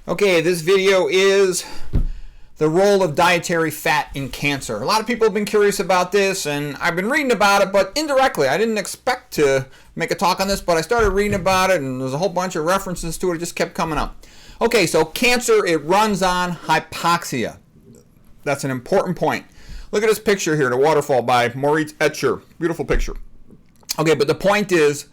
Okay, this video is the role of dietary fat in cancer. A lot of people have been curious about this, and I've been reading about it, but indirectly. I didn't expect to make a talk on this, but I started reading about it, and there's a whole bunch of references to it. It just kept coming up. Okay, so cancer, it runs on hypoxia. That's an important point. Look at this picture here, the waterfall by Moritz Escher. Beautiful picture. Okay, but the point is,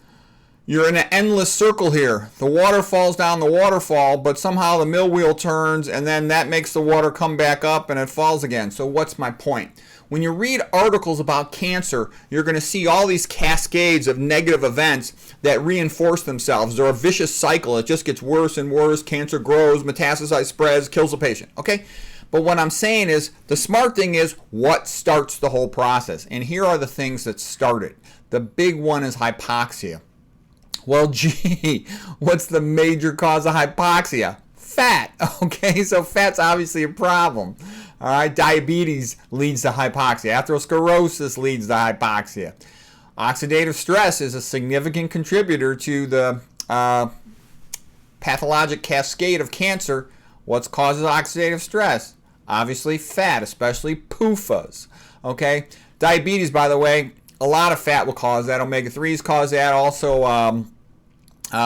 you're in an endless circle here. The water falls down the waterfall, but somehow the mill wheel turns, and then that makes the water come back up and it falls again. So what's my point? When you read articles about cancer, you're going to see all these cascades of negative events that reinforce themselves. They're a vicious cycle. It just gets worse and worse. Cancer grows, metastasizes, spreads, kills the patient. Okay? But what I'm saying is, the smart thing is what starts the whole process. And here are the things that start it. The big one is hypoxia. Well, gee, what's the major cause of hypoxia? Fat. Okay, so fat's obviously a problem. All right, diabetes leads to hypoxia. Atherosclerosis leads to hypoxia. Oxidative stress is a significant contributor to the pathologic cascade of cancer. What causes oxidative stress? Obviously fat, especially PUFAs. Okay, diabetes, by the way, a lot of fat will cause that. Omega-3s cause that. Also,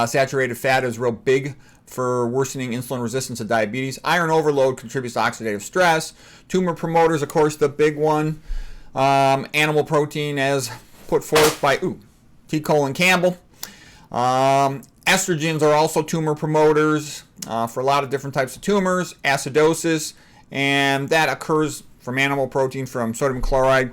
saturated fat is real big for worsening insulin resistance of diabetes. Iron overload contributes to oxidative stress. Tumor promoters, of course, the big one. Animal protein, as put forth by T. Colin Campbell. Estrogens are also tumor promoters for a lot of different types of tumors. Acidosis, and that occurs from animal protein, from sodium chloride.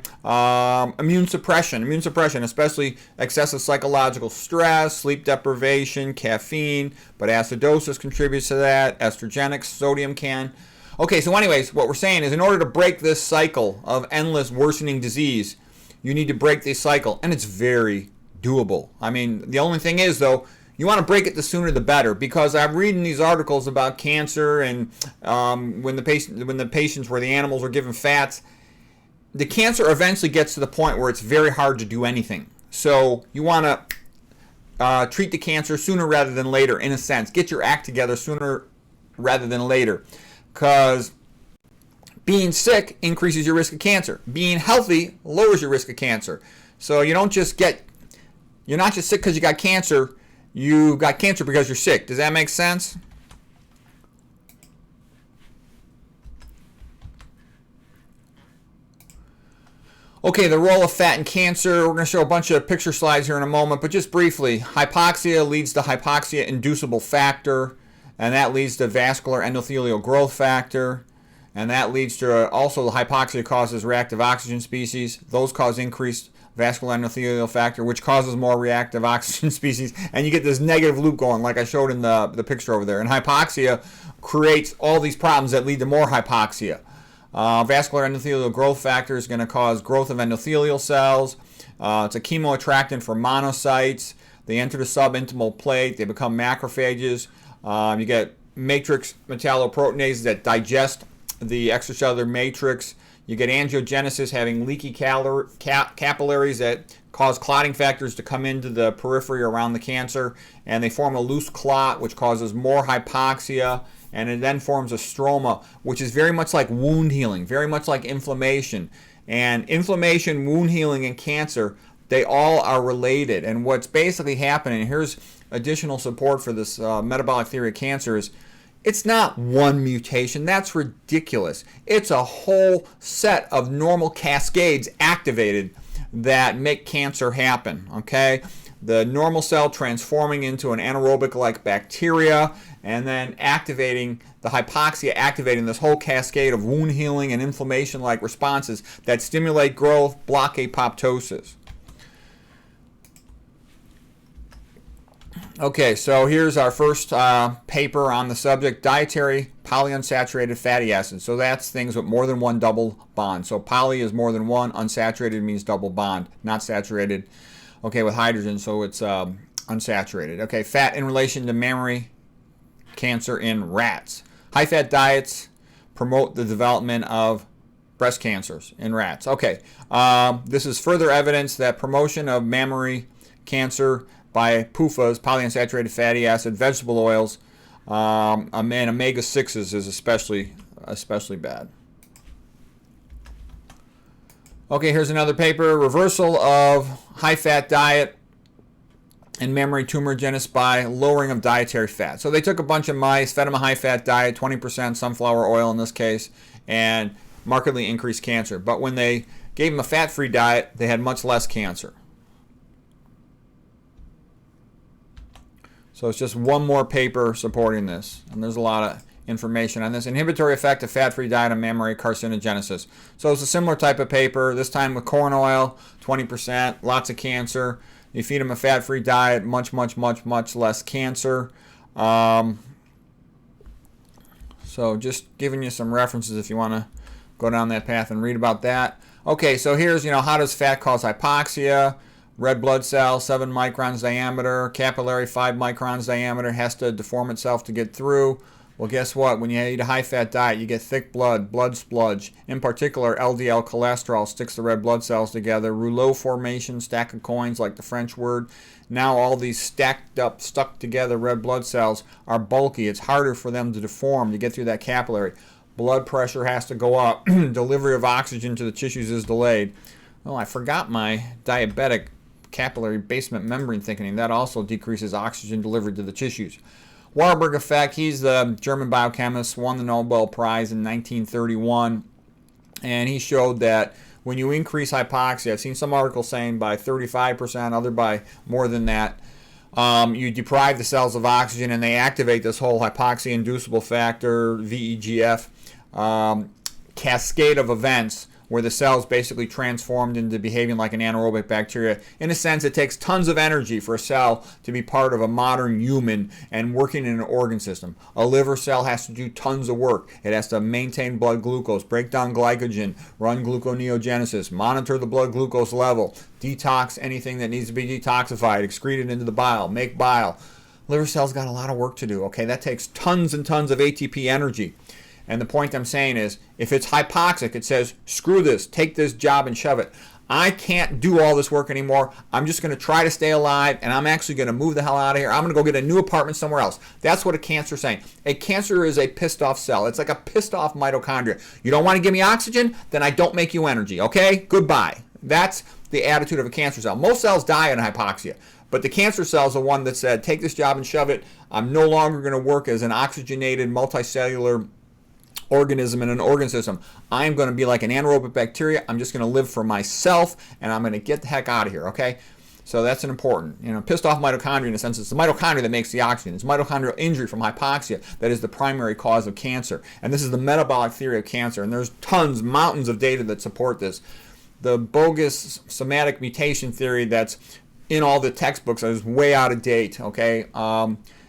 Immune suppression, especially excessive psychological stress, sleep deprivation, caffeine, but acidosis contributes to that. Estrogenics, sodium can. Okay, so anyways, what we're saying is, in order to break this cycle of endless worsening disease, you need to break this cycle, and it's very doable. I mean, the only thing is, though, you want to break it the sooner the better, because I'm reading these articles about cancer and when the patients where the animals were given fats, the cancer eventually gets to the point where it's very hard to do anything. So you want to treat the cancer sooner rather than later, in a sense. Get your act together sooner rather than later, because being sick increases your risk of cancer. Being healthy lowers your risk of cancer. So you're not just sick because you got cancer. You got cancer because you're sick. Does that make sense? Okay, the role of fat in cancer. We're going to show a bunch of picture slides here in a moment, but just briefly, hypoxia leads to hypoxia-inducible factor, and that leads to vascular endothelial growth factor, and that leads to also hypoxia causes reactive oxygen species. Those cause increased vascular endothelial factor, which causes more reactive oxygen species, and you get this negative loop going, like I showed in the picture over there. And hypoxia creates all these problems that lead to more hypoxia. Vascular endothelial growth factor is going to cause growth of endothelial cells. It's a chemoattractant for monocytes. They enter the subintimal plate. They become macrophages. You get matrix metalloproteinases that digest the extracellular matrix. You get angiogenesis, having leaky capillaries that cause clotting factors to come into the periphery around the cancer, and they form a loose clot, which causes more hypoxia, and it then forms a stroma, which is very much like wound healing, very much like inflammation. And inflammation, wound healing, and cancer, they all are related. And what's basically happening, here's additional support for this metabolic theory of cancer, is it's not one mutation. That's ridiculous. It's a whole set of normal cascades activated that make cancer happen, okay? The normal cell transforming into an anaerobic-like bacteria, and then activating the hypoxia, activating this whole cascade of wound healing and inflammation-like responses that stimulate growth, block apoptosis. Okay, so here's our first paper on the subject, dietary polyunsaturated fatty acids. So that's things with more than one double bond. So poly is more than one, unsaturated means double bond, not saturated, okay, with hydrogen, so it's unsaturated. Okay, fat in relation to mammary cancer in rats. High-fat diets promote the development of breast cancers in rats. Okay, this is further evidence that promotion of mammary cancer by PUFAs, polyunsaturated fatty acid, vegetable oils, And omega-6s is especially bad. Okay, here's another paper. Reversal of high-fat diet and memory tumorigenesis by lowering of dietary fat. So they took a bunch of mice, fed them a high-fat diet, 20% sunflower oil in this case, and markedly increased cancer. But when they gave them a fat-free diet, they had much less cancer. So it's just one more paper supporting this. And there's a lot of information on this. Inhibitory effect of fat-free diet on mammary carcinogenesis. So it's a similar type of paper, this time with corn oil, 20%, lots of cancer. You feed them a fat-free diet, much less cancer. So just giving you some references if you want to go down that path and read about that. Okay, so here's, how does fat cause hypoxia? Red blood cell, 7 microns diameter, capillary 5 microns diameter, has to deform itself to get through. Well, guess what? When you eat a high-fat diet, you get thick blood spludge. In particular, LDL cholesterol sticks the red blood cells together. Rouleau formation, stack of coins, like the French word. Now all these stuck together red blood cells are bulky. It's harder for them to deform to get through that capillary. Blood pressure has to go up. Delivery of oxygen to the tissues is delayed. Oh, I forgot my diabetic capillary basement membrane thickening. That also decreases oxygen delivery to the tissues. Warburg effect, he's the German biochemist, won the Nobel Prize in 1931, and he showed that when you increase hypoxia, I've seen some articles saying by 35%, other by more than that, you deprive the cells of oxygen and they activate this whole hypoxia-inducible factor, VEGF, cascade of events where the cells basically transformed into behaving like an anaerobic bacteria. In a sense, it takes tons of energy for a cell to be part of a modern human and working in an organ system. A liver cell has to do tons of work. It has to maintain blood glucose, break down glycogen, run gluconeogenesis, monitor the blood glucose level, detox anything that needs to be detoxified, excrete it into the bile, make bile. Liver cells got a lot of work to do, okay? That takes tons and tons of ATP energy. And the point I'm saying is, if it's hypoxic, it says, screw this, take this job and shove it. I can't do all this work anymore. I'm just going to try to stay alive, and I'm actually going to move the hell out of here. I'm going to go get a new apartment somewhere else. That's what a cancer is saying. A cancer is a pissed off cell. It's like a pissed off mitochondria. You don't want to give me oxygen? Then I don't make you energy, okay? Goodbye. That's the attitude of a cancer cell. Most cells die in hypoxia. But the cancer cell is the one that said, take this job and shove it. I'm no longer going to work as an oxygenated multicellular organism in an organ system. I'm going to be like an anaerobic bacteria. I'm just going to live for myself, and I'm going to get the heck out of here, okay? So that's an important, pissed off mitochondria in a sense. It's the mitochondria that makes the oxygen. It's mitochondrial injury from hypoxia that is the primary cause of cancer. And this is the metabolic theory of cancer. And there's tons, mountains of data that support this. The bogus somatic mutation theory that's in all the textbooks is way out of date, okay?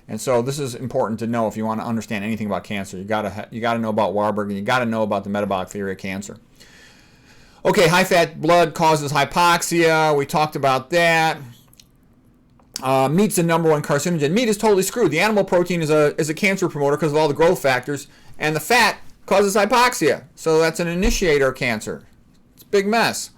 And so this is important to know if you want to understand anything about cancer. You gotta know about Warburg, and you got to know about the metabolic theory of cancer. Okay, high-fat blood causes hypoxia. We talked about that. Meat's the number one carcinogen. Meat is totally screwed. The animal protein is a cancer promoter because of all the growth factors, and the fat causes hypoxia. So that's an initiator of cancer. It's a big mess.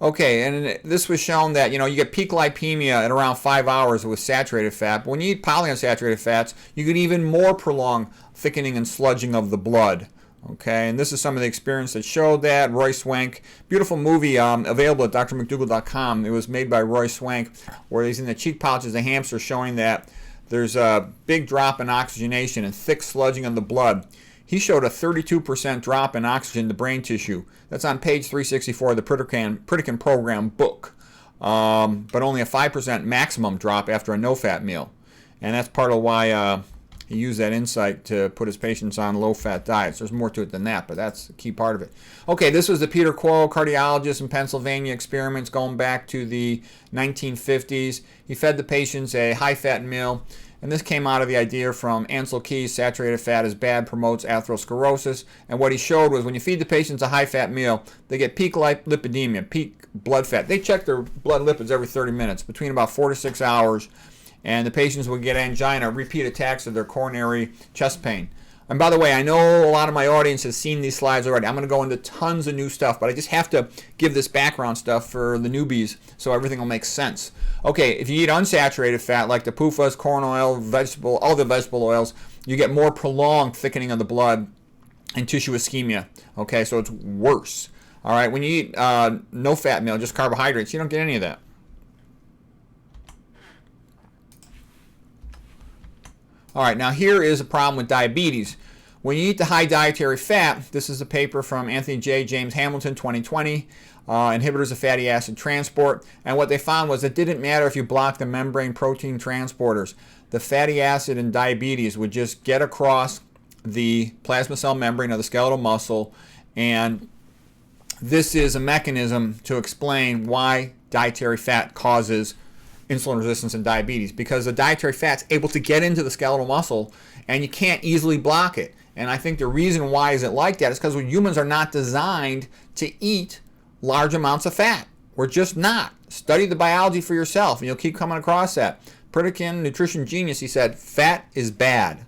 Okay, and this was shown that, you get peak lipemia at around 5 hours with saturated fat. But when you eat polyunsaturated fats, you get even more prolonged thickening and sludging of the blood. Okay, and this is some of the experience that showed that. Roy Swank, beautiful movie available at drmcdougall.com. It was made by Roy Swank, where he's in the cheek pouches of hamsters, showing that there's a big drop in oxygenation and thick sludging of the blood. He showed a 32% drop in oxygen to brain tissue. That's on page 364 of the Pritikin Program book. But only a 5% maximum drop after a no-fat meal. And that's part of why he used that insight to put his patients on low-fat diets. There's more to it than that, but that's a key part of it. Okay, this was the Peter Quo, cardiologist in Pennsylvania, experiments going back to the 1950s. He fed the patients a high-fat meal. And this came out of the idea from Ansel Keys, saturated fat is bad, promotes atherosclerosis. And what he showed was when you feed the patients a high-fat meal, they get peak lipidemia, peak blood fat. They check their blood lipids every 30 minutes, between about 4 to 6 hours. And the patients would get angina, repeat attacks of their coronary chest pain. And by the way, I know a lot of my audience has seen these slides already. I'm going to go into tons of new stuff, but I just have to give this background stuff for the newbies so everything will make sense. Okay, if you eat unsaturated fat like the PUFAs, corn oil, all the vegetable oils, you get more prolonged thickening of the blood and tissue ischemia. Okay, so it's worse. All right, when you eat no fat meal, just carbohydrates, you don't get any of that. All right, now here is a problem with diabetes. When you eat the high dietary fat, this is a paper from Anthony J. James Hamilton, 2020, inhibitors of fatty acid transport. And what they found was it didn't matter if you blocked the membrane protein transporters. The fatty acid in diabetes would just get across the plasma cell membrane of the skeletal muscle, and this is a mechanism to explain why dietary fat causes insulin resistance and diabetes, because the dietary fat's able to get into the skeletal muscle and you can't easily block it. And I think the reason why is it like that is because humans are not designed to eat large amounts of fat. We're just not. Study the biology for yourself and you'll keep coming across that. Pritikin, nutrition genius, he said, fat is bad.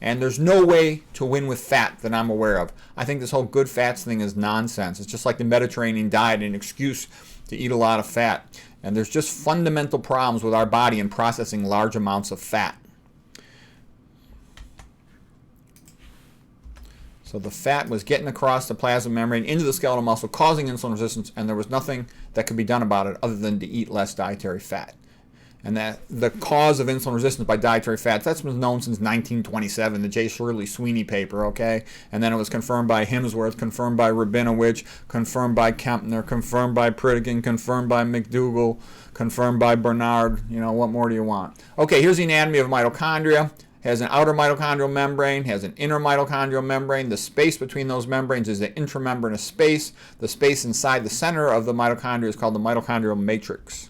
And there's no way to win with fat that I'm aware of. I think this whole good fats thing is nonsense. It's just like the Mediterranean diet, an excuse to eat a lot of fat. And there's just fundamental problems with our body in processing large amounts of fat. So the fat was getting across the plasma membrane into the skeletal muscle, causing insulin resistance, and there was nothing that could be done about it other than to eat less dietary fat. And that the cause of insulin resistance by dietary fats, that's been known since 1927, the J. Shirley Sweeney paper, okay? And then it was confirmed by Hemsworth, confirmed by Rabinowitz, confirmed by Kempner, confirmed by Pritikin, confirmed by McDougall, confirmed by Bernard. You know, what more do you want? Okay, here's the anatomy of mitochondria. Has an outer mitochondrial membrane, has an inner mitochondrial membrane. The space between those membranes is the intramembranous space. The space inside the center of the mitochondria is called the mitochondrial matrix.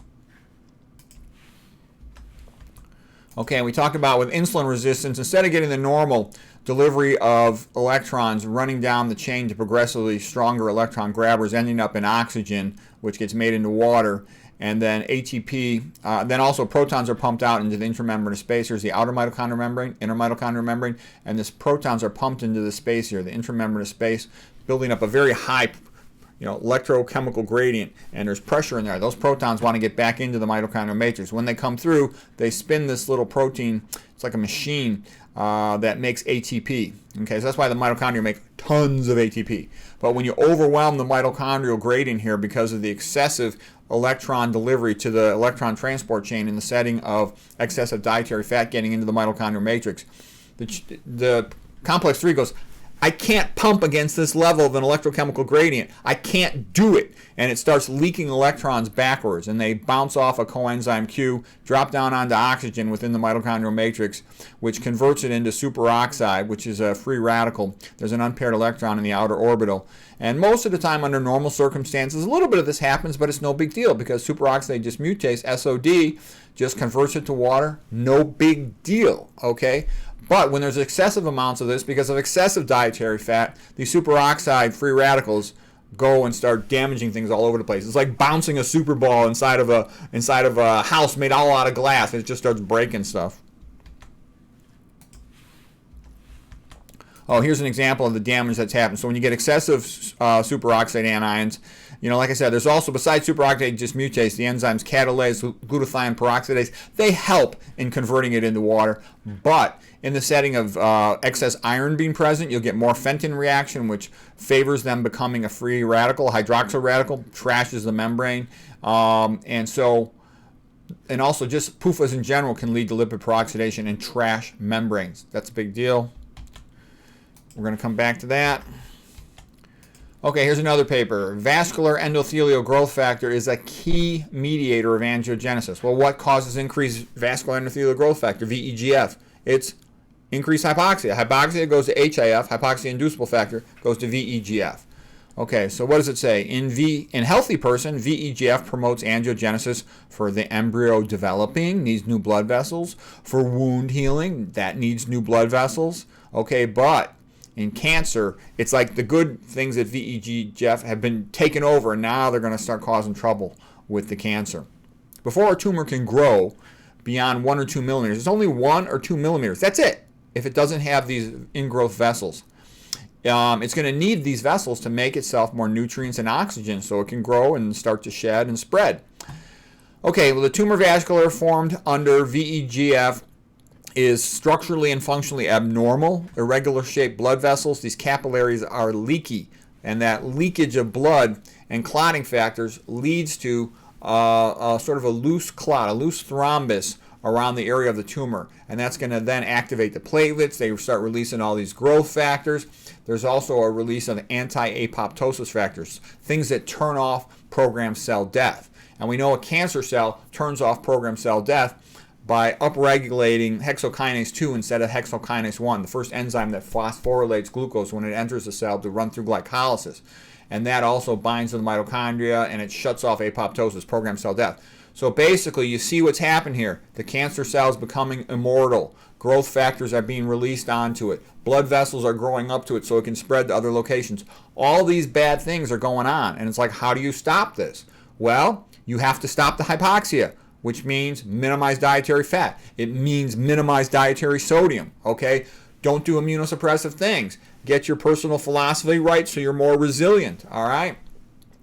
Okay, and we talked about with insulin resistance, instead of getting the normal delivery of electrons running down the chain to progressively stronger electron grabbers ending up in oxygen, which gets made into water, and then ATP, then also protons are pumped out into the intramembranous space. Here's the outer mitochondrial membrane, inner mitochondrial membrane, and this protons are pumped into the space here, the intramembranous space, building up a very high electrochemical gradient, and there's pressure in there. Those protons want to get back into the mitochondrial matrix. When they come through, they spin this little protein. It's like a machine that makes ATP. Okay, so that's why the mitochondria make tons of ATP. But when you overwhelm the mitochondrial gradient here because of the excessive electron delivery to the electron transport chain in the setting of excessive dietary fat getting into the mitochondrial matrix, the complex 3 goes, I can't pump against this level of an electrochemical gradient. I can't do it. And it starts leaking electrons backwards, and they bounce off a coenzyme Q, drop down onto oxygen within the mitochondrial matrix, which converts it into superoxide, which is a free radical. There's an unpaired electron in the outer orbital. And most of the time, under normal circumstances, a little bit of this happens, but it's no big deal because superoxide dismutase, SOD, just converts it to water. No big deal, okay? But when there's excessive amounts of this, because of excessive dietary fat, these superoxide free radicals go and start damaging things all over the place. It's like bouncing a super ball inside of a house made all out of glass. It just starts breaking stuff. Oh, here's an example of the damage that's happened. So when you get excessive superoxide anions, like I said, there's also, besides superoxide dismutase, the enzymes catalase, glutathione peroxidase, they help in converting it into water. But in the setting of excess iron being present, you'll get more Fenton reaction, which favors them becoming a free radical, hydroxyl radical, trashes the membrane. And also just PUFAs in general can lead to lipid peroxidation and trash membranes. That's a big deal. We're going to come back to that. Okay, here's another paper. Vascular endothelial growth factor is a key mediator of angiogenesis. Well, what causes increased vascular endothelial growth factor, VEGF? It's increased hypoxia. Hypoxia goes to HIF, hypoxia-inducible factor goes to VEGF. Okay, so what does it say? In healthy person, VEGF promotes angiogenesis for the embryo developing, needs new blood vessels. For wound healing, that needs new blood vessels. Okay, but in cancer, it's like the good things that VEGF have been taken over, and now they're going to start causing trouble with the cancer. Before a tumor can grow beyond 1 or 2 millimeters, it's only 1 or 2 millimeters. That's it, if it doesn't have these ingrowth vessels. It's going to need these vessels to make itself more nutrients and oxygen so it can grow and start to shed and spread. Okay, well, the tumor vascula formed under VEGF is structurally and functionally abnormal, irregular shaped blood vessels. These capillaries are leaky, and that leakage of blood and clotting factors leads to sort of a loose clot, a loose thrombus around the area of the tumor, and that's going to then activate the platelets. They start releasing all these growth factors. There's also a release of anti-apoptosis factors, things that turn off programmed cell death. And we know a cancer cell turns off programmed cell death by upregulating hexokinase 2 instead of hexokinase 1, the first enzyme that phosphorylates glucose when it enters the cell to run through glycolysis. And that also binds to the mitochondria, and it shuts off apoptosis, programmed cell death. So basically, you see what's happened here. The cancer cell is becoming immortal. Growth factors are being released onto it. Blood vessels are growing up to it so it can spread to other locations. All these bad things are going on. And it's like, how do you stop this? Well, you have to stop the hypoxia, which means minimize dietary fat. It means minimize dietary sodium, okay? Don't do immunosuppressive things. Get your personal philosophy right so you're more resilient, all right?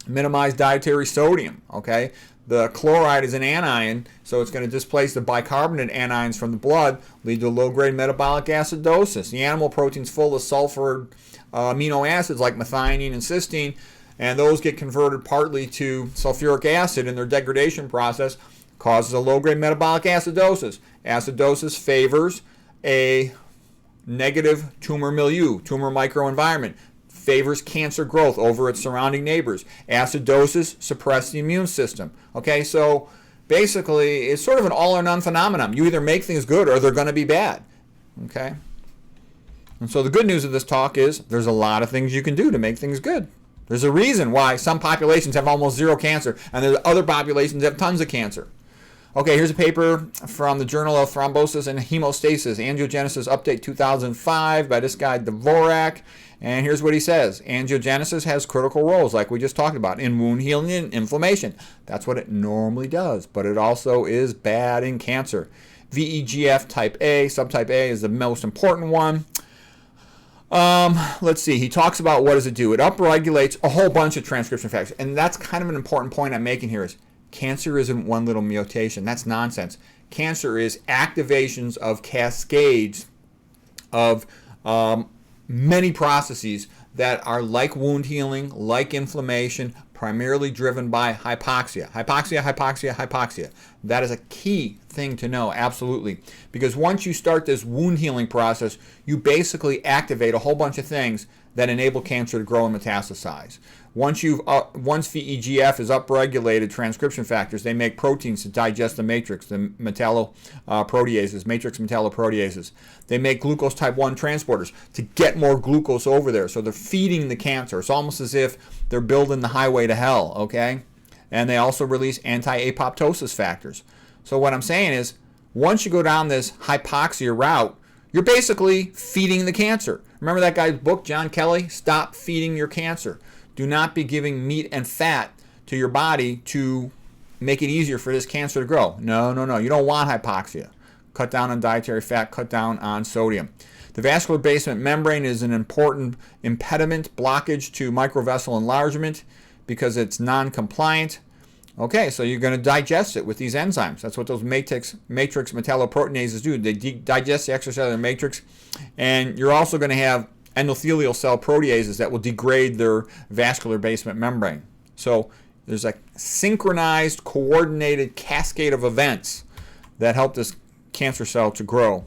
Minimize dietary sodium, okay? The chloride is an anion, so it's going to displace the bicarbonate anions from the blood, lead to low-grade metabolic acidosis. The animal protein's full of sulfur amino acids like methionine and cysteine, and those get converted partly to sulfuric acid in their degradation process, causes a low-grade metabolic acidosis. Acidosis favors a negative tumor milieu, tumor microenvironment, favors cancer growth over its surrounding neighbors. Acidosis suppresses the immune system. Okay, so basically it's sort of an all or none phenomenon. You either make things good or they're going to be bad. Okay? And so the good news of this talk is there's a lot of things you can do to make things good. There's a reason why some populations have almost zero cancer and there's other populations that have tons of cancer. Okay, here's a paper from the Journal of Thrombosis and Hemostasis, Angiogenesis Update 2005 by this guy Dvorak. And here's what he says. Angiogenesis has critical roles, like we just talked about, in wound healing and inflammation. That's what it normally does, but it also is bad in cancer. VEGF type A, subtype A, is the most important one. Let's see. He talks about what does it do. It upregulates a whole bunch of transcription factors, and that's kind of an important point I'm making here is cancer isn't one little mutation. That's nonsense. Cancer is activations of cascades of many processes that are like wound healing, like inflammation, primarily driven by hypoxia. Hypoxia, hypoxia, hypoxia. That is a key thing to know, absolutely. Because once you start this wound healing process, you basically activate a whole bunch of things that enable cancer to grow and metastasize. Once VEGF is upregulated transcription factors, they make proteins to digest the matrix, the metalloproteases, matrix metalloproteases. They make glucose type 1 transporters to get more glucose over there. So they're feeding the cancer. It's almost as if they're building the highway to hell, okay? And they also release anti-apoptosis factors. So what I'm saying is, once you go down this hypoxia route, you're basically feeding the cancer. Remember that guy's book, John Kelly? Stop feeding your cancer. Do not be giving meat and fat to your body to make it easier for this cancer to grow. No, no, no. You don't want hypoxia. Cut down on dietary fat. Cut down on sodium. The vascular basement membrane is an important impediment, blockage to microvessel enlargement because it's non-compliant. Okay, so you're going to digest it with these enzymes. That's what those matrix metalloproteinases do. They digest the extracellular matrix, and you're also going to have endothelial cell proteases that will degrade their vascular basement membrane. So there's a synchronized, coordinated cascade of events that help this cancer cell to grow.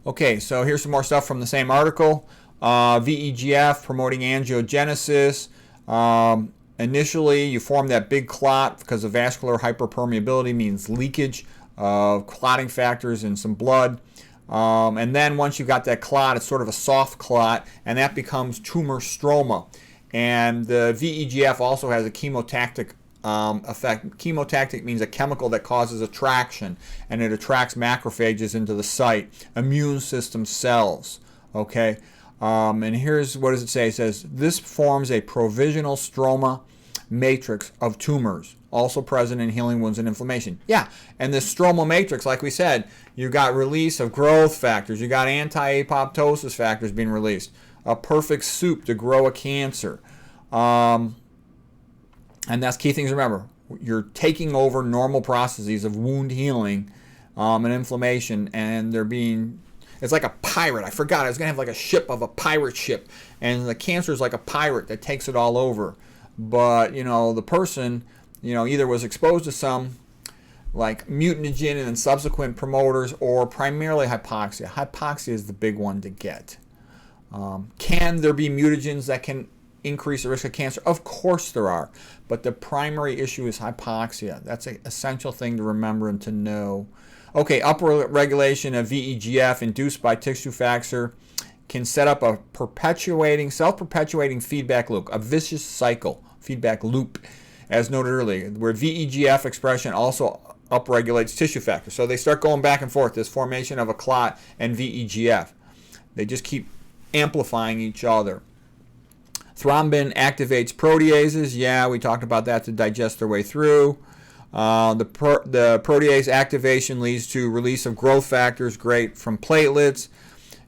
Okay, so here's some more stuff from the same article. VEGF promoting angiogenesis. Initially, you form that big clot because of vascular hyperpermeability means leakage of clotting factors in some blood. And then once you've got that clot, it's sort of a soft clot, and that becomes tumor stroma. And the VEGF also has a chemotactic effect. Chemotactic means a chemical that causes attraction, and it attracts macrophages into the site, immune system cells. Okay, and here's what does it say? It says this forms a provisional stroma matrix of tumors, also present in healing wounds and inflammation. Yeah, and this stromal matrix, like we said, you got release of growth factors, you got anti-apoptosis factors being released, a perfect soup to grow a cancer. And that's key things to remember. You're taking over normal processes of wound healing and inflammation, and they're being, it's like a pirate. I forgot, I was going to have like a ship of a pirate ship, and the cancer is like a pirate that takes it all over. But, the person, either was exposed to some like mutagen and then subsequent promoters, or primarily hypoxia. Hypoxia is the big one to get. Can there be mutagens that can increase the risk of cancer? Of course there are, but the primary issue is hypoxia. That's an essential thing to remember and to know. Okay, upregulation of VEGF induced by tissue factor can set up a self-perpetuating feedback loop, a vicious cycle, feedback loop, as noted earlier, where VEGF expression also upregulates tissue factor. So they start going back and forth, this formation of a clot and VEGF. They just keep amplifying each other. Thrombin activates proteases. Yeah, we talked about that to digest their way through. The protease activation leads to release of growth factors, great, from platelets.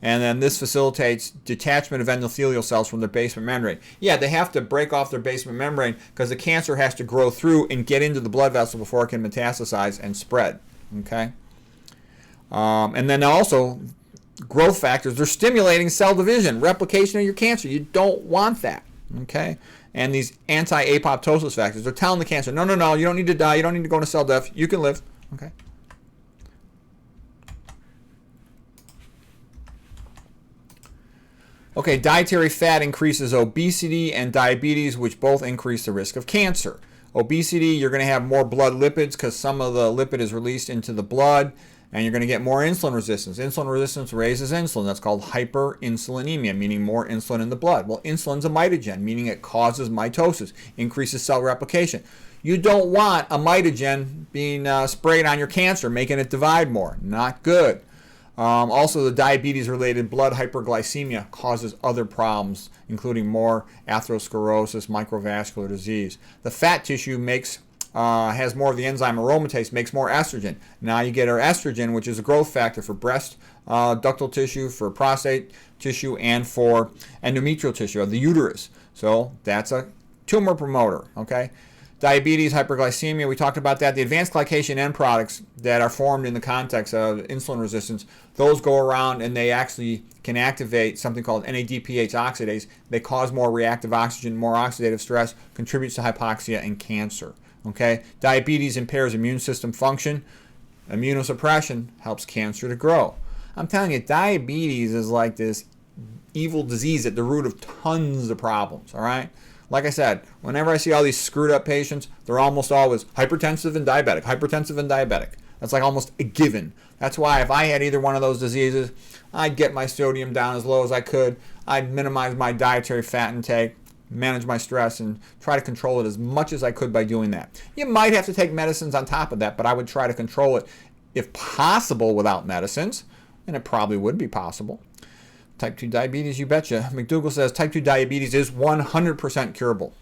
And then this facilitates detachment of endothelial cells from their basement membrane. Yeah, they have to break off their basement membrane because the cancer has to grow through and get into the blood vessel before it can metastasize and spread. Okay? And then also, growth factors, they're stimulating cell division, replication of your cancer. You don't want that, okay? And these anti-apoptosis factors, they're telling the cancer, no, you don't need to die, you don't need to go into cell death, you can live, okay? Okay, dietary fat increases obesity and diabetes, which both increase the risk of cancer. Obesity, you're going to have more blood lipids because some of the lipid is released into the blood, and you're going to get more insulin resistance. Insulin resistance raises insulin. That's called hyperinsulinemia, meaning more insulin in the blood. Well, insulin's a mitogen, meaning it causes mitosis, increases cell replication. You don't want a mitogen being sprayed on your cancer, making it divide more. Not good. Also, the diabetes-related blood hyperglycemia causes other problems, including more atherosclerosis, microvascular disease. The fat tissue has more of the enzyme aromatase, makes more estrogen. Now you get our estrogen, which is a growth factor for breast ductal tissue, for prostate tissue, and for endometrial tissue of the uterus. So that's a tumor promoter, okay? Diabetes, hyperglycemia, we talked about that. The advanced glycation end products that are formed in the context of insulin resistance, those go around and they actually can activate something called NADPH oxidase. They cause more reactive oxygen, more oxidative stress, contributes to hypoxia and cancer. Okay? Diabetes impairs immune system function. Immunosuppression helps cancer to grow. I'm telling you, diabetes is like this evil disease at the root of tons of problems, all right? Like I said, whenever I see all these screwed up patients, they're almost always hypertensive and diabetic, hypertensive and diabetic. That's like almost a given. That's why if I had either one of those diseases, I'd get my sodium down as low as I could. I'd minimize my dietary fat intake, manage my stress, and try to control it as much as I could by doing that. You might have to take medicines on top of that, but I would try to control it if possible without medicines, and it probably would be possible. Type 2 diabetes, you betcha. McDougall says type 2 diabetes is 100% curable.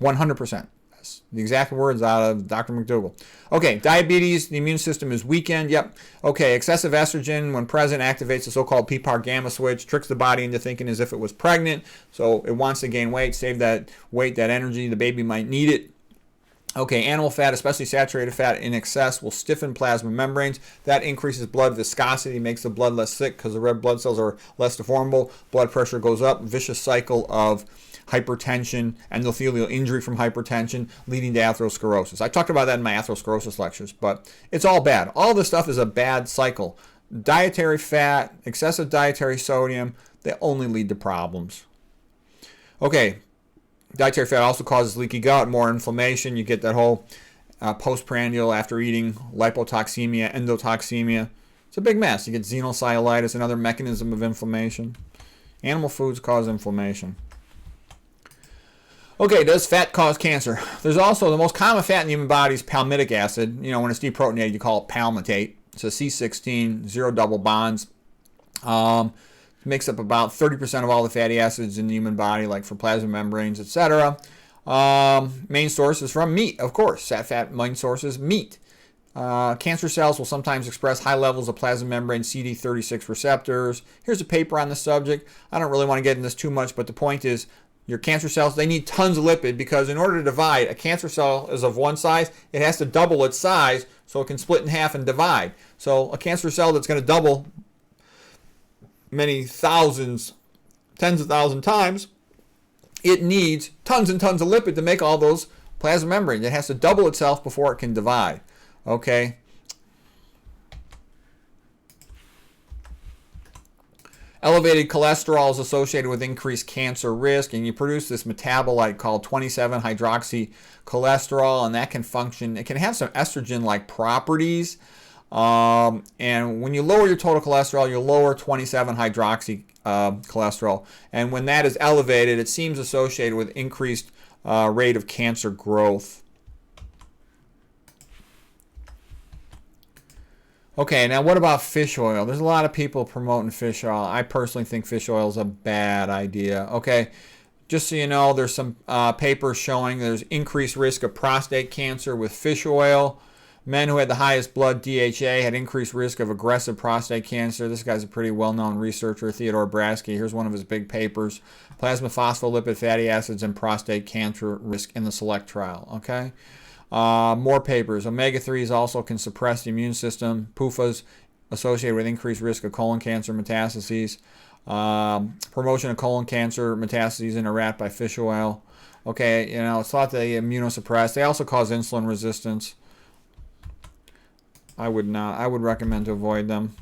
100%. That's the exact words out of Dr. McDougall. Okay, diabetes, the immune system is weakened. Yep. Okay, excessive estrogen, when present, activates the so-called PPAR gamma switch, tricks the body into thinking as if it was pregnant. So it wants to gain weight, save that weight, that energy. The baby might need it. Okay, animal fat, especially saturated fat in excess, will stiffen plasma membranes. That increases blood viscosity, makes the blood less thick because the red blood cells are less deformable. Blood pressure goes up, vicious cycle of hypertension, endothelial injury from hypertension, leading to atherosclerosis. I talked about that in my atherosclerosis lectures, but it's all bad. All this stuff is a bad cycle. Dietary fat, excessive dietary sodium, they only lead to problems. Okay. Dietary fat also causes leaky gut, more inflammation. You get that whole postprandial after eating, lipotoxemia, endotoxemia. It's a big mess. You get xenocellulitis, another mechanism of inflammation. Animal foods cause inflammation. Okay, does fat cause cancer? There's also the most common fat in the human body is palmitic acid. You know, when it's deprotonated, you call it palmitate. It's a C16, 0 double bonds. Makes up about 30% of all the fatty acids in the human body, like for plasma membranes, etc. Main source is from meat, of course. Fat main source is meat. Cancer cells will sometimes express high levels of plasma membrane CD36 receptors. Here's a paper on the subject. I don't really want to get into this too much, but the point is your cancer cells, they need tons of lipid because in order to divide, a cancer cell is of one size, it has to double its size so it can split in half and divide. So a cancer cell that's going to double many thousands, tens of thousand times, it needs tons and tons of lipid to make all those plasma membranes. It has to double itself before it can divide. Okay? Elevated cholesterol is associated with increased cancer risk, and you produce this metabolite called 27-hydroxycholesterol, and that can function, it can have some estrogen-like properties, and when you lower your total cholesterol, you lower 27-hydroxycholesterol, and when that is elevated, it seems associated with increased rate of cancer growth. Okay, now what about fish oil? There's a lot of people promoting fish oil. I personally think fish oil is a bad idea. Okay, just so you know, there's some papers showing there's increased risk of prostate cancer with fish oil. Men who had the highest blood DHA had increased risk of aggressive prostate cancer. This guy's a pretty well-known researcher, Theodore Brasky. Here's one of his big papers. Plasma phospholipid fatty acids and prostate cancer risk in the SELECT trial. Okay. More papers. Omega-3s also can suppress the immune system. PUFAs associated with increased risk of colon cancer metastases. Promotion of colon cancer metastases in a rat by fish oil. Okay, you know, it's thought they immunosuppress. They also cause insulin resistance. I would recommend to avoid them.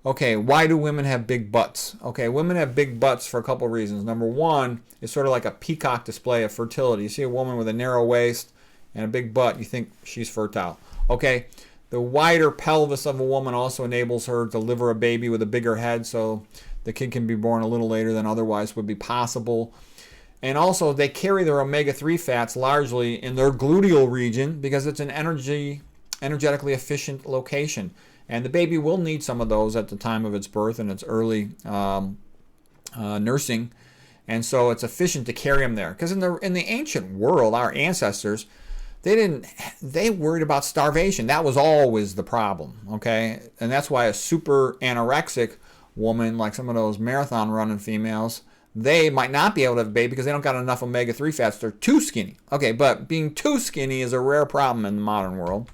Okay, why do women have big butts? Okay, women have big butts for a couple reasons. Number one, it's sort of like a peacock display of fertility. You see a woman with a narrow waist and a big butt, you think she's fertile. Okay, the wider pelvis of a woman also enables her to deliver a baby with a bigger head, so the kid can be born a little later than otherwise would be possible. And also, they carry their omega-3 fats largely in their gluteal region because it's an energetically efficient location. And the baby will need some of those at the time of its birth and its early nursing. And so it's efficient to carry them there. Because in the ancient world, our ancestors, they worried about starvation. That was always the problem, okay? And that's why a super anorexic woman, like some of those marathon running females, they might not be able to have a baby because they don't got enough omega-3 fats. They're too skinny. Okay, but being too skinny is a rare problem in the modern world.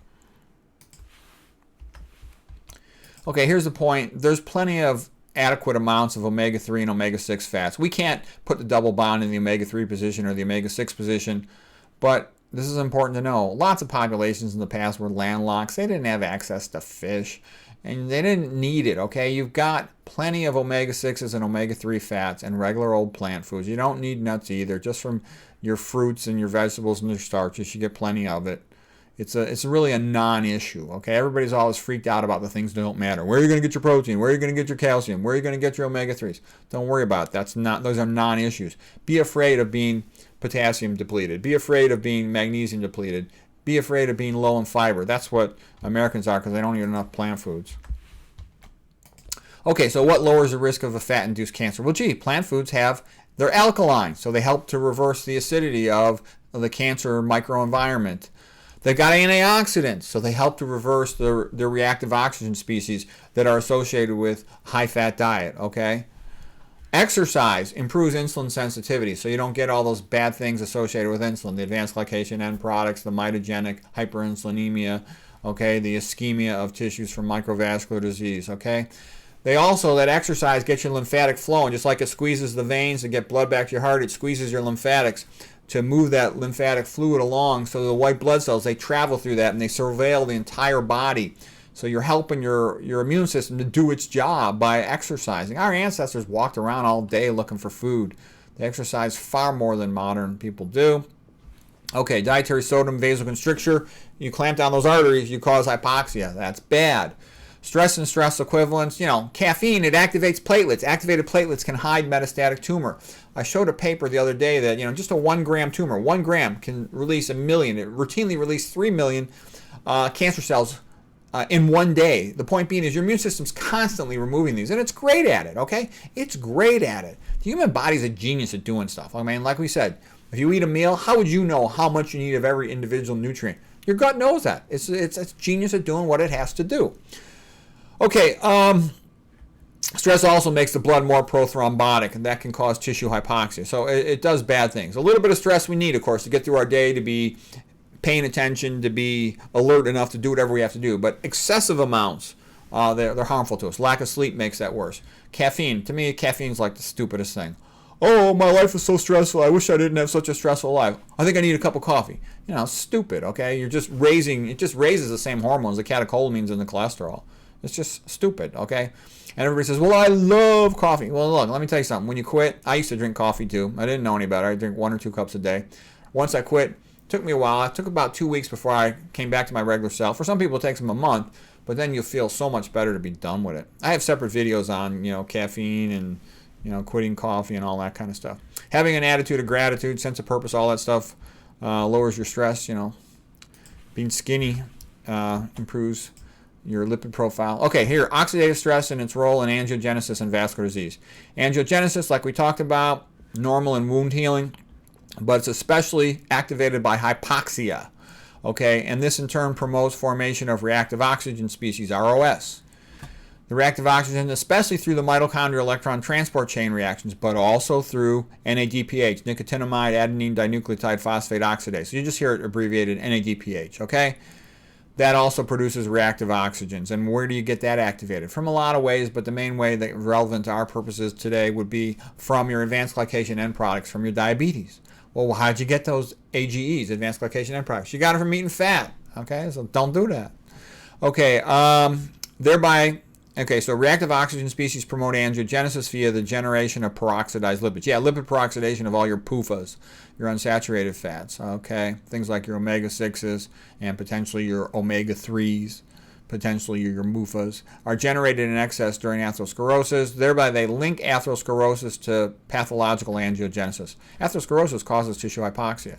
Okay, here's the point. There's plenty of adequate amounts of omega-3 and omega-6 fats. We can't put the double bond in the omega-3 position or the omega-6 position, but this is important to know. Lots of populations in the past were landlocked. They didn't have access to fish, and they didn't need it, okay? You've got plenty of omega-6s and omega-3 fats and regular old plant foods. You don't need nuts either. Just from your fruits and your vegetables and your starches, you get plenty of it. It's really a non-issue, okay? Everybody's always freaked out about the things that don't matter. Where are you going to get your protein? Where are you going to get your calcium? Where are you going to get your omega-3s? Don't worry about it. Those are non-issues. Be afraid of being potassium depleted. Be afraid of being magnesium depleted. Be afraid of being low in fiber. That's what Americans are because they don't eat enough plant foods. Okay, so what lowers the risk of a fat-induced cancer? Well, plant foods they're alkaline, so they help to reverse the acidity of the cancer microenvironment. They've got antioxidants, so they help to reverse the reactive oxygen species that are associated with high-fat diet, okay? Exercise improves insulin sensitivity, so you don't get all those bad things associated with insulin, the advanced glycation end products, the mitogenic hyperinsulinemia, okay, the ischemia of tissues from microvascular disease, okay? That exercise gets your lymphatic flowing, just like it squeezes the veins to get blood back to your heart, it squeezes your lymphatics to move that lymphatic fluid along so the white blood cells, they travel through that and they surveil the entire body. So you're helping your immune system to do its job by exercising. Our ancestors walked around all day looking for food. They exercise far more than modern people do. Okay, dietary sodium vasoconstrictor. You clamp down those arteries, you cause hypoxia. That's bad. Stress and stress equivalents, caffeine, it activates platelets. Activated platelets can hide metastatic tumor. I showed a paper the other day that, just a 1 gram tumor, 1 gram can release 1 million. It routinely releases 3 million cancer cells in one day. The point being is your immune system's constantly removing these, and it's great at it, okay? It's great at it. The human body's a genius at doing stuff. I mean, like we said, if you eat a meal, how would you know how much you need of every individual nutrient? Your gut knows that. It's genius at doing what it has to do. Okay, Stress also makes the blood more prothrombotic, and that can cause tissue hypoxia. So it does bad things. A little bit of stress we need, of course, to get through our day, to be paying attention, to be alert enough to do whatever we have to do. But excessive amounts, they're harmful to us. Lack of sleep makes that worse. Caffeine, to me, caffeine's like the stupidest thing. Oh, my life is so stressful. I wish I didn't have such a stressful life. I think I need a cup of coffee. You know, stupid, okay? It just raises the same hormones, the catecholamines and the cholesterol. It's just stupid, okay? And everybody says, well, I love coffee. Well, look, let me tell you something. When you quit, I used to drink coffee too. I didn't know any better. I drink 1 or 2 cups a day. Once I quit, it took me a while. It took about 2 weeks before I came back to my regular self. For some people, it takes them a month, but then you'll feel so much better to be done with it. I have separate videos on, caffeine and, quitting coffee and all that kind of stuff. Having an attitude of gratitude, sense of purpose, all that stuff lowers your stress, Being skinny improves your lipid profile. Okay, here, oxidative stress and its role in angiogenesis and vascular disease. Angiogenesis, like we talked about, normal in wound healing, but it's especially activated by hypoxia. Okay, and this in turn promotes formation of reactive oxygen species, ROS. The reactive oxygen, especially through the mitochondrial electron transport chain reactions, but also through NADPH, nicotinamide adenine dinucleotide phosphate oxidase. So you just hear it abbreviated NADPH, okay? That also produces reactive oxygens. And where do you get that activated? From a lot of ways, but the main way that relevant to our purposes today would be from your advanced glycation end products, from your diabetes. Well, how'd you get those AGEs, advanced glycation end products? You got it from eating fat, okay? So don't do that. Okay, so reactive oxygen species promote angiogenesis via the generation of peroxidized lipids. Yeah, lipid peroxidation of all your PUFAs, your unsaturated fats, okay? Things like your omega-6s and potentially your omega-3s, potentially your MUFAs, are generated in excess during atherosclerosis. Thereby, they link atherosclerosis to pathological angiogenesis. Atherosclerosis causes tissue hypoxia.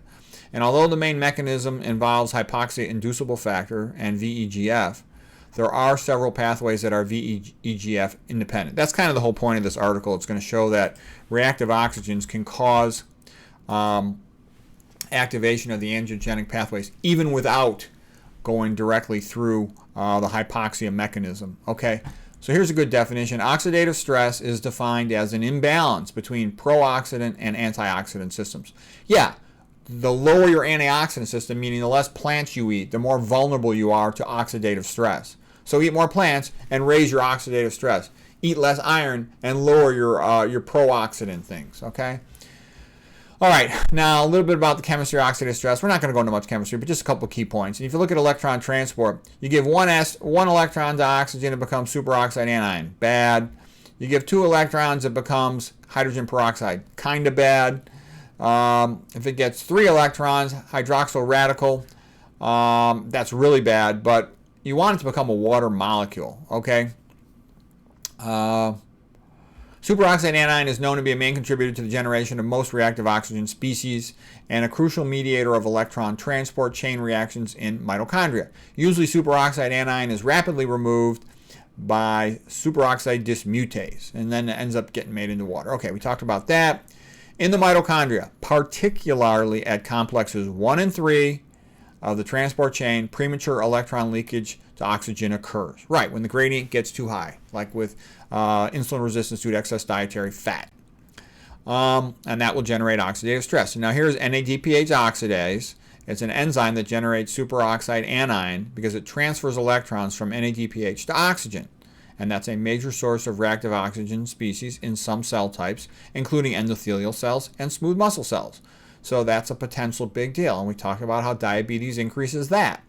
And although the main mechanism involves hypoxia-inducible factor and VEGF, there are several pathways that are VEGF independent. That's kind of the whole point of this article. It's going to show that reactive oxygens can cause activation of the angiogenic pathways even without going directly through the hypoxia mechanism. Okay, so here's a good definition. Oxidative stress is defined as an imbalance between pro-oxidant and antioxidant systems. Yeah, the lower your antioxidant system, meaning the less plants you eat, the more vulnerable you are to oxidative stress. So eat more plants and raise your oxidative stress. Eat less iron and lower your pro-oxidant things, okay? All right, now a little bit about the chemistry of oxidative stress. We're not going to go into much chemistry, but just a couple key points. And if you look at electron transport, you give one electron to oxygen, it becomes superoxide anion. Bad. You give 2 electrons, it becomes hydrogen peroxide. Kind of bad. If it gets 3 electrons, hydroxyl radical, that's really bad, but you want it to become a water molecule, okay? Superoxide anion is known to be a main contributor to the generation of most reactive oxygen species and a crucial mediator of electron transport chain reactions in mitochondria. Usually superoxide anion is rapidly removed by superoxide dismutase and then it ends up getting made into water. Okay, we talked about that. In the mitochondria, particularly at complexes 1 and 3 of the transport chain, premature electron leakage to oxygen occurs. Right, when the gradient gets too high, like with insulin resistance due to excess dietary fat. And that will generate oxidative stress. And now here's NADPH oxidase. It's an enzyme that generates superoxide anion because it transfers electrons from NADPH to oxygen. And that's a major source of reactive oxygen species in some cell types, including endothelial cells and smooth muscle cells. So that's a potential big deal. And we talked about how diabetes increases that.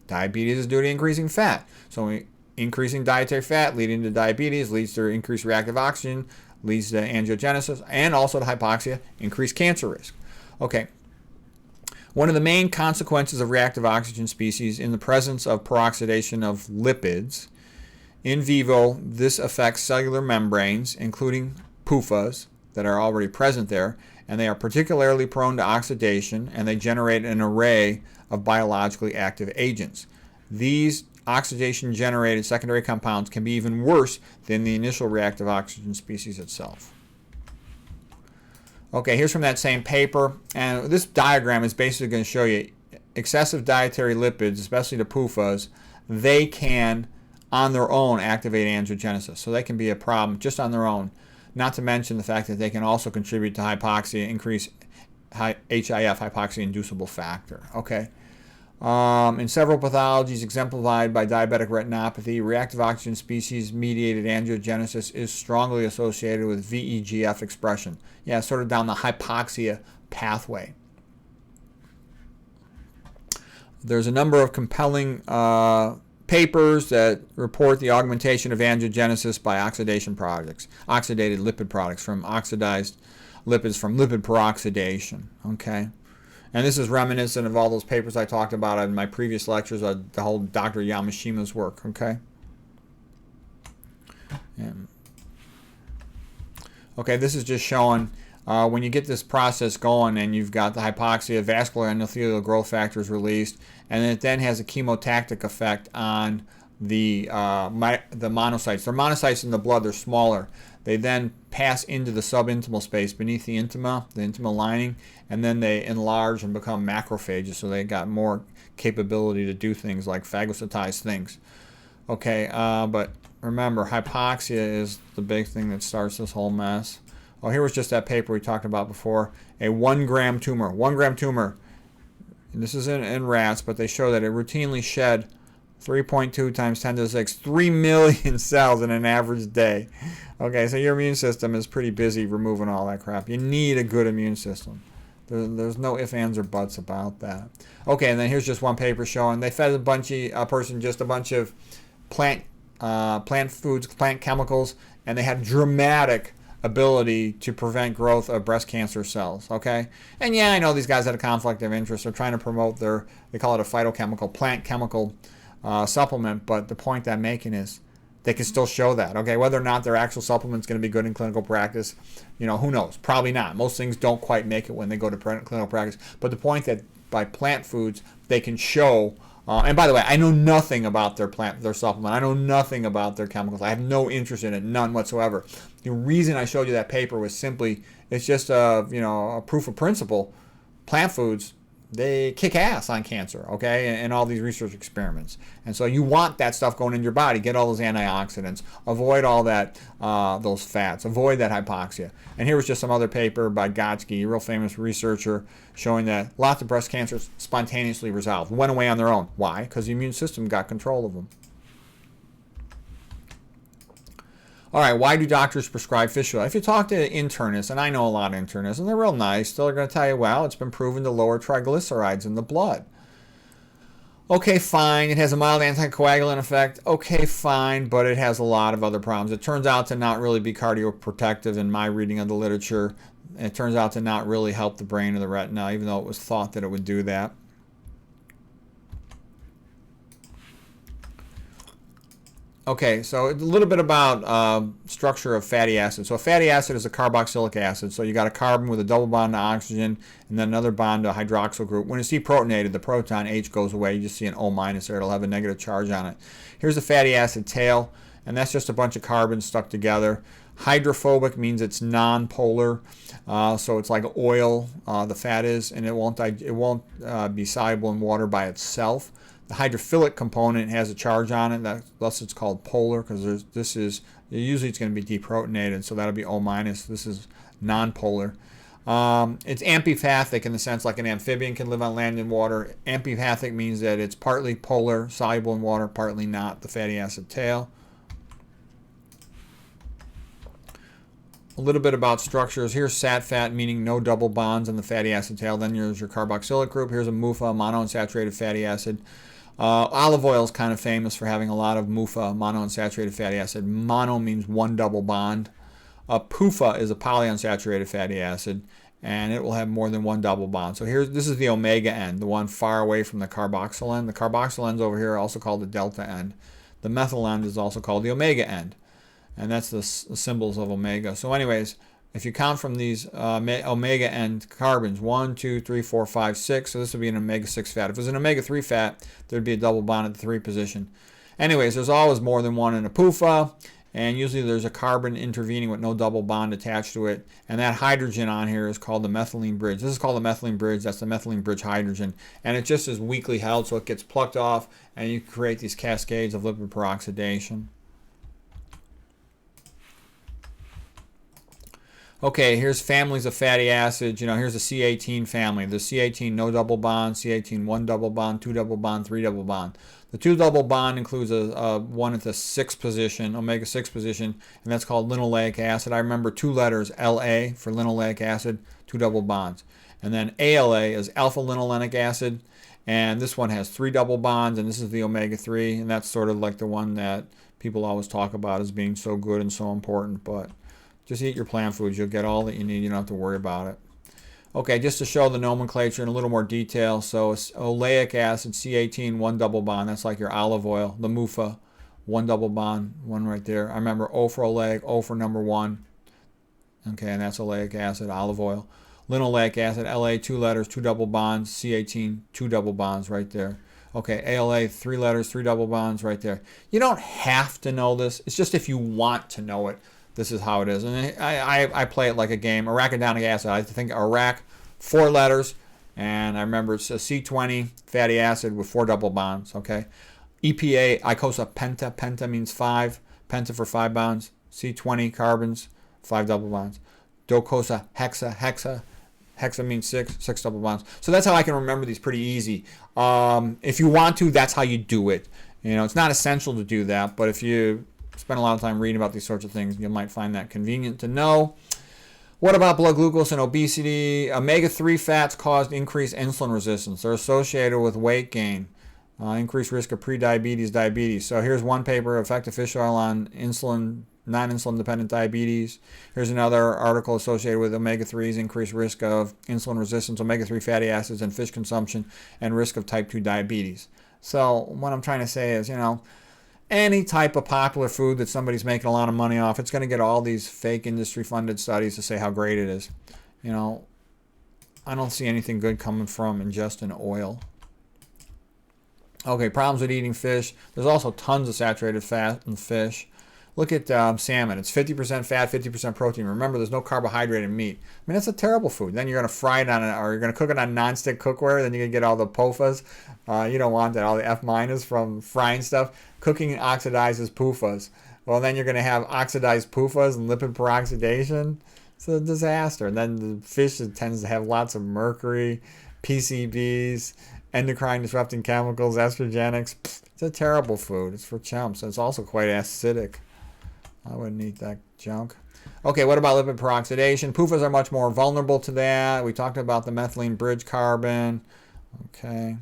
Diabetes is due to increasing fat. So increasing dietary fat leading to diabetes leads to increased reactive oxygen, leads to angiogenesis, and also to hypoxia, increased cancer risk. Okay. One of the main consequences of reactive oxygen species in the presence of peroxidation of lipids in vivo, this affects cellular membranes, including PUFAs that are already present there, and they are particularly prone to oxidation, and they generate an array of biologically active agents. These oxidation-generated secondary compounds can be even worse than the initial reactive oxygen species itself. Okay, here's from that same paper, and this diagram is basically going to show you excessive dietary lipids, especially the PUFAs, they can on their own activate angiogenesis. So they can be a problem just on their own. Not to mention the fact that they can also contribute to hypoxia, increase HIF, hypoxia-inducible factor. Okay. In several pathologies exemplified by diabetic retinopathy, reactive oxygen species-mediated angiogenesis is strongly associated with VEGF expression. Yeah, sort of down the hypoxia pathway. There's a number of compelling papers that report the augmentation of angiogenesis by oxidation products, oxidated lipid products from oxidized lipids from lipid peroxidation. Okay. And this is reminiscent of all those papers I talked about in my previous lectures, the whole Dr. Yamashima's work, okay? Okay, this is just showing when you get this process going and you've got the hypoxia, vascular endothelial growth factors released, and it then has a chemotactic effect on the monocytes. They're monocytes in the blood, they're smaller. They then pass into the subintimal space beneath the intima lining, and then they enlarge and become macrophages, so they got more capability to do things like phagocytize things. Okay, but remember, hypoxia is the big thing that starts this whole mess. Oh, here was just that paper we talked about before. A 1 gram tumor. 1 gram tumor. This is in rats, but they show that it routinely shed 3.2 times 10 to the 6, 3 million cells in an average day. Okay, so your immune system is pretty busy removing all that crap. You need a good immune system. There's no ifs, ands, or buts about that. Okay, and then here's just one paper showing they fed a person just a bunch of plant foods, plant chemicals, and they had dramatic ability to prevent growth of breast cancer cells. Okay, and yeah, I know these guys had a conflict of interest. They're trying to promote they call it a phytochemical, plant chemical supplement, but the point I'm making is they can still show that. Okay, whether or not their actual supplement's going to be good in clinical practice, who knows? Probably not. Most things don't quite make it when they go to clinical practice. But the point that by plant foods they can show. And by the way, I know nothing about their supplement. I know nothing about their chemicals. I have no interest in it, none whatsoever. The reason I showed you that paper was simply it's just a proof of principle. Plant foods, they kick ass on cancer, okay, and all these research experiments. And so you want that stuff going in your body. Get all those antioxidants. Avoid all that, those fats. Avoid that hypoxia. And here was just some other paper by Gotsky, a real famous researcher, showing that lots of breast cancers spontaneously resolved, went away on their own. Why? Because the immune system got control of them. All right, why do doctors prescribe fish oil? If you talk to internists, and I know a lot of internists, and they're real nice, they're going to tell you, well, it's been proven to lower triglycerides in the blood. Okay, fine. It has a mild anticoagulant effect. Okay, fine, but it has a lot of other problems. It turns out to not really be cardioprotective in my reading of the literature. It turns out to not really help the brain or the retina, even though it was thought that it would do that. Okay, so a little bit about structure of fatty acid. So a fatty acid is a carboxylic acid. So you got a carbon with a double bond to oxygen and then another bond to a hydroxyl group. When it's deprotonated, the proton H goes away. You just see an O minus there. It'll have a negative charge on it. Here's a fatty acid tail, and that's just a bunch of carbons stuck together. Hydrophobic means it's non-polar, so it's like oil, the fat is, and it won't be soluble in water by itself. The hydrophilic component has a charge on it, thus it's called polar, because usually it's going to be deprotonated, so that'll be O minus. This is non-polar. It's amphipathic in the sense like an amphibian can live on land and water. Amphipathic means that it's partly polar, soluble in water, partly not, the fatty acid tail. A little bit about structures. Here's sat fat, meaning no double bonds on the fatty acid tail. Then here's your carboxylic group. Here's a MUFA, monounsaturated fatty acid. Olive oil is kind of famous for having a lot of MUFA, monounsaturated fatty acid. Mono means one double bond. PUFA is a polyunsaturated fatty acid, and it will have more than one double bond. So this is the omega end, the one far away from the carboxyl end. The carboxyl ends over here are also called the delta end. The methyl end is also called the omega end. And that's the symbols of omega. So anyways, if you count from these omega end carbons, 1, 2, 3, 4, 5, 6, so this would be an omega-6 fat. If it was an omega-3 fat, there'd be a double bond at the 3 position. Anyways, there's always more than one in a PUFA, and usually there's a carbon intervening with no double bond attached to it, and that hydrogen on here is called the methylene bridge. This is called the methylene bridge. That's the methylene bridge hydrogen, and it just is weakly held, so it gets plucked off, and you create these cascades of lipid peroxidation. Okay, here's families of fatty acids. Here's the C18 family. The C18, no double bond. C18, one double bond, two double bond, three double bond. The two double bond includes a one at the 6 position, omega-6 position, and that's called linoleic acid. I remember 2 letters, La for linoleic acid, 2 double bonds. And then ALA is alpha-linolenic acid, and this one has 3 double bonds, and this is the omega-3, and that's sort of like the one that people always talk about as being so good and so important, but just eat your plant foods. You'll get all that you need. You don't have to worry about it. Okay, just to show the nomenclature in a little more detail. So oleic acid, C18, 1 double bond. That's like your olive oil. The MUFA, 1 double bond, 1 right there. I remember O for oleic, O for number 1. Okay, and that's oleic acid, olive oil. Linoleic acid, La, 2 letters, 2 double bonds. C18, 2 double bonds right there. Okay, ALA, 3 letters, 3 double bonds right there. You don't have to know this. It's just if you want to know it. This is how it is. And I play it like a game. Arachidonic acid, I think Arac, 4 letters. And I remember it's a C20 fatty acid with 4 double bonds. Okay. EPA, icosapenta. Penta means 5. Penta for 5 bonds. C20 carbons, 5 double bonds. Docosa, hexa. Hexa means 6 double bonds. So that's how I can remember these pretty easy. If you want to, that's how you do it. It's not essential to do that, but if you spend a lot of time reading about these sorts of things, you might find that convenient to know. What about blood glucose and obesity? Omega-3 fats caused increased insulin resistance. They're associated with weight gain, increased risk of prediabetes, diabetes. So here's one paper, effective fish oil on insulin, non-insulin dependent diabetes. Here's another article associated with omega-3s, increased risk of insulin resistance, omega-3 fatty acids, and fish consumption, and risk of type 2 diabetes. So what I'm trying to say is, any type of popular food that somebody's making a lot of money off, it's going to get all these fake industry-funded studies to say how great it is. I don't see anything good coming from ingesting oil. Okay, problems with eating fish. There's also tons of saturated fat in fish. Look at salmon. It's 50% fat, 50% protein. Remember, there's no carbohydrate in meat. I mean, that's a terrible food. Then you're going to fry it on it, or you're going to cook it on nonstick cookware. Then you're going to get all the POFAs. You don't want that, all the F- from frying stuff. Cooking oxidizes PUFAs. Well, then you're going to have oxidized PUFAs and lipid peroxidation. It's a disaster. And then the fish tends to have lots of mercury, PCBs, endocrine disrupting chemicals, estrogenics. It's a terrible food. It's for chumps. It's also quite acidic. I wouldn't eat that junk. Okay, what about lipid peroxidation? PUFAs are much more vulnerable to that. We talked about the methylene bridge carbon. Okay.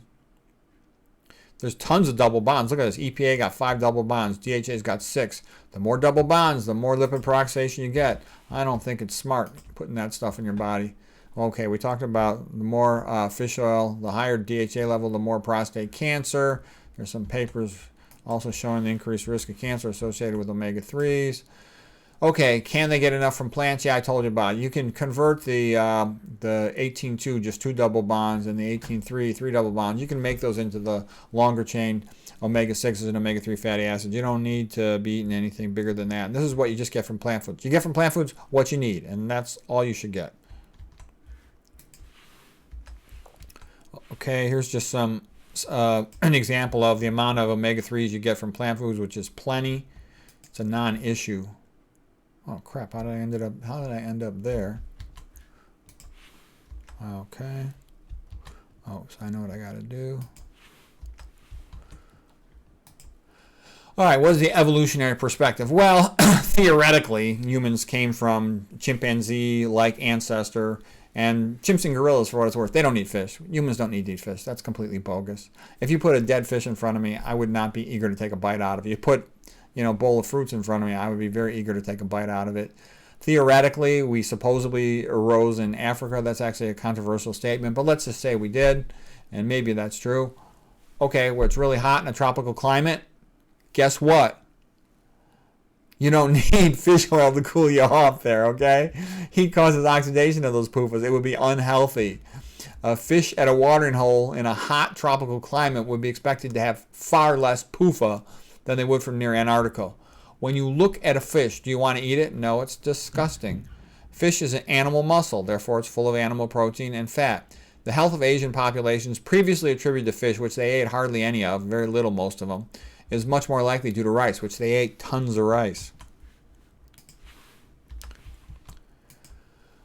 There's tons of double bonds. Look at this. EPA got 5 double bonds. DHA's got 6. The more double bonds, the more lipid peroxidation you get. I don't think it's smart putting that stuff in your body. Okay, we talked about the more fish oil, the higher DHA level, the more prostate cancer. There's some papers also showing the increased risk of cancer associated with omega-3s. Okay, can they get enough from plants? Yeah, I told you about it. You can convert the 18-2, just 2 double bonds, and the 18-3, 3 double bonds. You can make those into the longer chain omega-6s and omega-3 fatty acids. You don't need to be eating anything bigger than that. And this is what you just get from plant foods. You get from plant foods what you need, and that's all you should get. Okay, here's just some an example of the amount of omega-3s you get from plant foods, which is plenty. It's a non-issue. Oh crap, how did I end up there? Okay. Oh, so I know what I got to do. All right, what is the evolutionary perspective? Well, theoretically, humans came from chimpanzee-like ancestor, and chimps and gorillas, for what it's worth, they don't eat fish. Humans don't need to eat fish. That's completely bogus. If you put a dead fish in front of me, I would not be eager to take a bite out of it. You put, a bowl of fruits in front of me, I would be very eager to take a bite out of it. Theoretically, we supposedly arose in Africa. That's actually a controversial statement, but let's just say we did, and maybe that's true. Okay, where it's really hot in a tropical climate, guess what? You don't need fish oil to cool you off there, okay? Heat causes oxidation of those PUFAs. It would be unhealthy. A fish at a watering hole in a hot tropical climate would be expected to have far less PUFA than they would from near Antarctica. When you look at a fish, do you want to eat it? No, it's disgusting. Fish is an animal muscle, therefore it's full of animal protein and fat. The health of Asian populations previously attributed to fish, which they ate hardly any of, very little most of them, is much more likely due to rice, which they ate tons of rice.